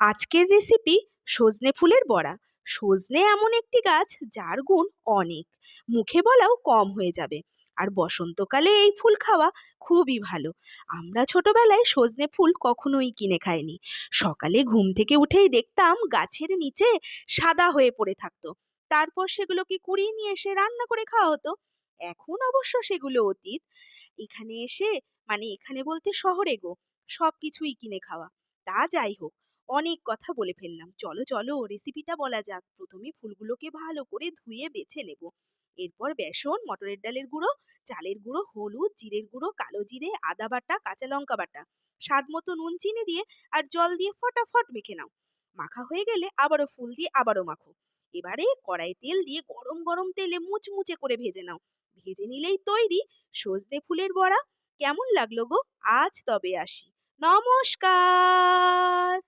আজকের রেসিপি সজনে ফুলের বড়া। সজনে এমন একটি গাছ যার গুণ অনেক, মুখে বলাও কম হয়ে যাবে। আর বসন্তকালে এই ফুল খাওয়া খুবই ভালো। আমরা ছোটবেলায় সজনে ফুল কখনোই কিনে খাইনি। সকালে ঘুম থেকে উঠেই দেখতাম গাছের নিচে সাদা হয়ে পড়ে থাকতো। তারপর সেগুলোকে কুড়িয়ে নিয়ে এসে রান্না করে খাওয়া হতো। এখন অবশ্য সেগুলো অতীত। এখানে এসে, মানে এখানে বলতে শহরে গো, সবকিছুই কিনে খাওয়া। তা যাই হোক, অনেক কথা বলে ফেললাম। চলো চলো রেসিপিটা বলা যাক। প্রথমে ফুলগুলোকে ভালো করে ধুয়ে বেছে নেব। এরপর বেসন, মটরের ডালের গুঁড়ো, চালের গুঁড়ো, হলুদ, জিরের গুঁড়ো, কালো জিরে, আদা বাটা, কাঁচা লঙ্কা বাটা, স্বাদ মতো নুন চিনি দিয়ে আর জল দিয়ে ফটাফট মেখে নাও। মাখা হয়ে গেলে আবারও ফুল দিয়ে আবারও মাখো। এবারে কড়াই তেল দিয়ে গরম গরম তেলে মুচমুচে করে ভেজে নাও। ভেজে নিলেই তৈরি সজনে ফুলের বড়া। কেমন লাগলো গো? আজ তবে আসি। নমস্কার।